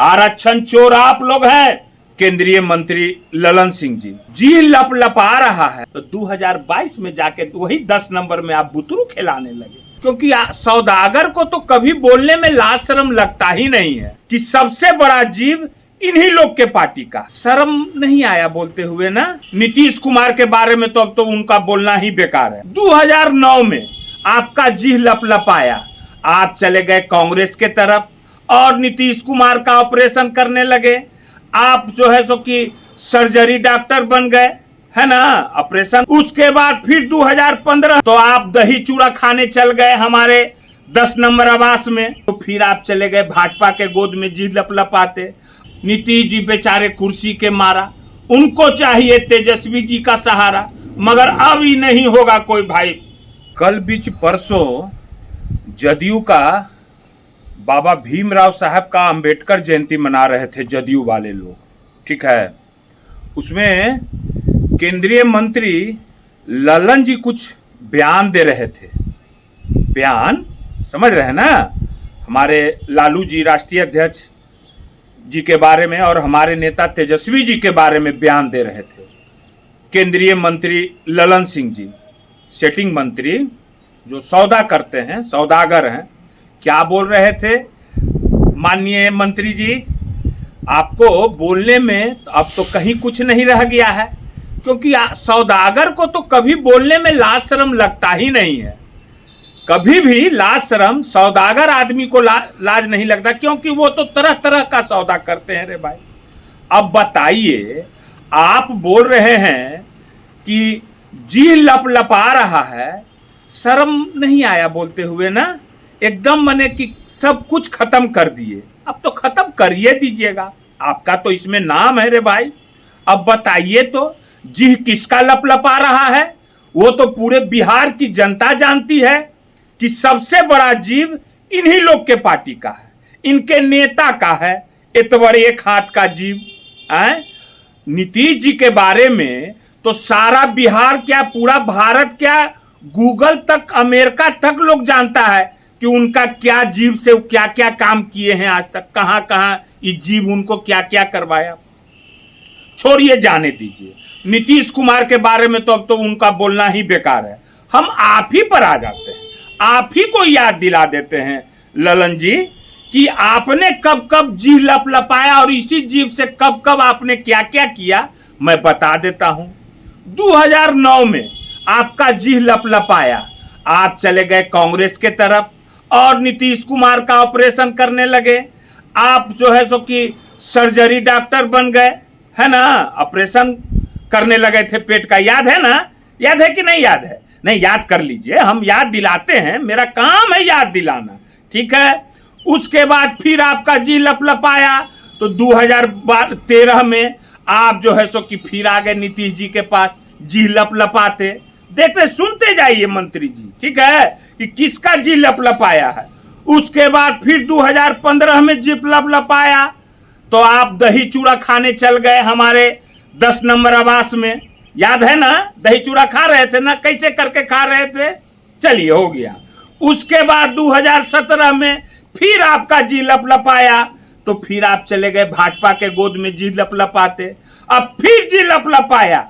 आरक्षण चोर आप लोग हैं। केंद्रीय मंत्री ललन सिंह जी लपलपा रहा है तो 2022 में जाके तो वही 10 नंबर में आप बुतरू खिलाने लगे, क्योंकि सौदागर को तो कभी बोलने में लाज शर्म लगता ही नहीं है कि सबसे बड़ा जीव इन्हीं लोग के पार्टी का। शर्म नहीं आया बोलते हुए ना। नीतीश कुमार के बारे में तो अब तो उनका बोलना ही बेकार है। 2009 में आपका जी लपलपाया, आप चले गए कांग्रेस के तरफ और नीतीश कुमार का ऑपरेशन करने लगे। आप जो है सो कि सर्जरी डॉक्टर बन गए, है ना, ऑपरेशन। उसके बाद फिर 2015 तो आप दही चूड़ा खाने चल गए हमारे 10 नंबर आवास में। तो फिर आप चले गए भाजपा के गोद में जी लपलपाते। नीतीश जी बेचारे कुर्सी के मारा, उनको चाहिए तेजस्वी जी का सहारा, मगर अब ही नहीं होगा कोई भाई। कल बीच परसों जदयू का बाबा भीमराव साहब का अंबेडकर जयंती मना रहे थे जदयू वाले लोग, ठीक है। उसमें केंद्रीय मंत्री ललन जी कुछ बयान दे रहे थे। बयान समझ रहे हैं ना, हमारे लालू जी राष्ट्रीय अध्यक्ष जी के बारे में और हमारे नेता तेजस्वी जी के बारे में बयान दे रहे थे। केंद्रीय मंत्री ललन सिंह जी, सेटिंग मंत्री जो सौदा करते हैं, सौदागर हैं, क्या बोल रहे थे माननीय मंत्री जी? आपको बोलने में अब तो कहीं कुछ नहीं रह गया है, क्योंकि सौदागर को तो कभी बोलने में लाज शर्म लगता ही नहीं है। कभी भी लाज शर्म सौदागर आदमी को लाज नहीं लगता, क्योंकि वो तो तरह तरह का सौदा करते हैं रे भाई। अब बताइए, आप बोल रहे हैं कि जी लपलपा रहा है, शर्म नहीं आया बोलते हुए ना? एकदम मने कि सब कुछ खत्म कर दिए। अब तो खत्म करिए दीजिएगा, आपका तो इसमें नाम है रे भाई। अब बताइए तो जी किसका लपलपा रहा है? वो तो पूरे बिहार की जनता जानती है कि सबसे बड़ा जीव इन्हीं लोग के पार्टी का है, इनके नेता का है। इतवर एक हाथ का जीव है। नीतीश जी के बारे में तो सारा बिहार क्या, पूरा भारत क्या, गूगल तक, अमेरिका तक लोग जानता है कि उनका क्या जीव से क्या क्या काम किए हैं आज तक, कहां कहां इस जीव उनको क्या क्या करवाया। छोड़िए, जाने दीजिए। नीतीश कुमार के बारे में तो अब तो उनका बोलना ही बेकार है। हम आप ही पर आ जाते हैं, आप ही को याद दिला देते हैं ललन जी कि आपने कब कब जी लपलपाया और इसी जीव से कब कब आपने क्या क्या किया। मैं बता देता हूं। 2009 में आपका जी लपलपाया, आप चले गए कांग्रेस के तरफ और नीतीश कुमार का ऑपरेशन करने लगे। आप जो है सो कि सर्जरी डॉक्टर बन गए, है ना, ऑपरेशन करने लगे थे पेट का। याद है ना? याद है कि नहीं याद है? नहीं, याद कर लीजिए, हम याद दिलाते हैं, मेरा काम है याद दिलाना, ठीक है। उसके बाद फिर आपका जी लपलपाया तो 2013 में आप जो है सो कि फिर आ गए नीतीश जी के पास जी लपलपाते। देखते सुनते जाइए मंत्री जी, ठीक है, कि किसका जी लपलपाया है। उसके बाद फिर 2015 में जी लपलपाया तो आप दही चूड़ा खाने चल गए हमारे 10 नंबर आवास में। याद है ना? दही चूड़ा खा रहे थे ना, कैसे करके खा रहे थे? चलिए, हो गया। उसके बाद 2017 में फिर आपका जी लपलपाया तो फिर आप चले गए भाजपा के गोद में जी लपलपाते। अब फिर जी लपलपाया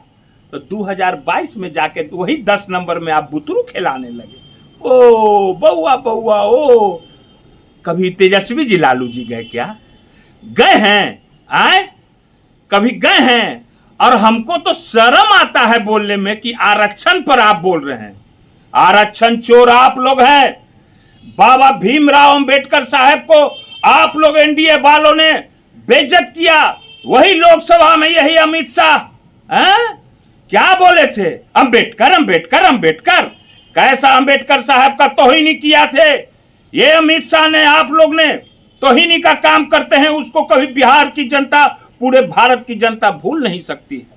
तो 2022 में जाके तो वही 10 नंबर में आप बुतरू खिलाने लगे। ओ बउआ बउआ, ओ कभी तेजस्वी जी लालू जी गए क्या? गए हैं? आए कभी गए हैं? और हमको तो शर्म आता है बोलने में कि आरक्षण पर आप बोल रहे हैं। आरक्षण चोर आप लोग हैं। बाबा भीमराव अंबेडकर साहब को आप लोग एनडीए वालों ने बेइज्जत किया। वही लोकसभा में यही अमित शाह क्या बोले थे? अंबेडकर अंबेडकर अंबेडकर। कैसा अंबेडकर साहब का तौहीन किया थे ये अमित शाह ने, आप लोग ने तौहीनी का काम करते हैं। उसको कभी बिहार की जनता, पूरे भारत की जनता भूल नहीं सकती है।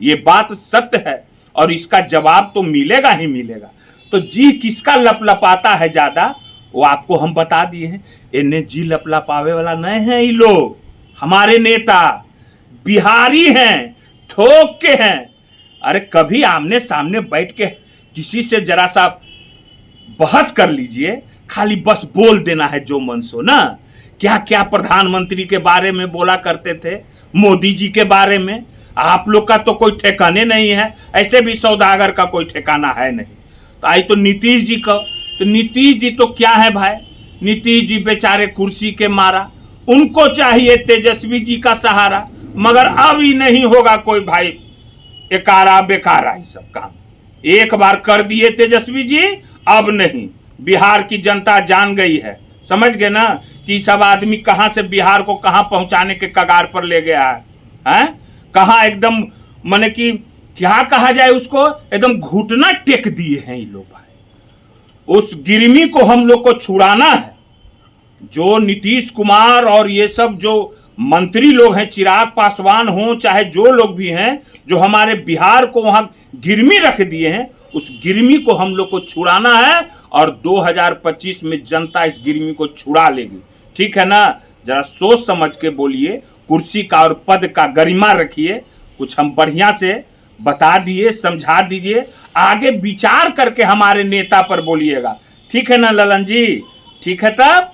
ये बात सत्य है और इसका जवाब तो मिलेगा ही मिलेगा। तो जी किसका लपलपाता है ज्यादा, वो आपको हम बता दिए हैं। इन्हें जी लपलपावे वाला नहीं है, ये लोग हमारे नेता बिहारी हैं, ठोक के हैं। अरे कभी आमने सामने बैठ के किसी से जरा सा बहस कर लीजिए, खाली बस बोल देना है जो मन सो ना, क्या क्या प्रधानमंत्री के बारे में बोला करते थे, मोदी जी के बारे में। आप लोग का तो कोई ठिकाने नहीं है, ऐसे भी सौदागर का कोई ठिकाना है नहीं। तो आई तो नीतीश जी का, तो नीतीश जी तो क्या है भाई, नीतीश जी बेचारे कुर्सी के मारा, उनको चाहिए तेजस्वी जी का सहारा, मगर अब ही नहीं होगा कोई भाई एकारा बेकारा ही सब काम। एक बार कर दिए तेजस्वी जी, अब नहीं। बिहार की जनता जान गई है, समझ गए ना कि सब आदमी कहां से बिहार को कहां पहुंचाने के कगार पर ले गया है, हैं? कहां एकदम माने कि क्या कहा जाए उसको, एकदम घुटना टेक दिए हैं ये लोग भाई। उस गिरमी को हम लोग को छुड़ाना है। जो नीतीश कुमार और ये सब जो मंत्री लोग हैं, चिराग पासवान हो चाहे जो लोग भी हैं, जो हमारे बिहार को वहां गिरमी रख दिए हैं, उस गिरमी को हम लोग को छुड़ाना है। और 2025 में जनता इस गिरमी को छुड़ा लेगी, ठीक है ना। जरा सोच समझ के बोलिए, कुर्सी का और पद का गरिमा रखिए। कुछ हम बढ़िया से बता दिए, समझा दीजिए, आगे विचार करके हमारे नेता पर बोलिएगा, ठीक है ना ललन जी, ठीक है तब।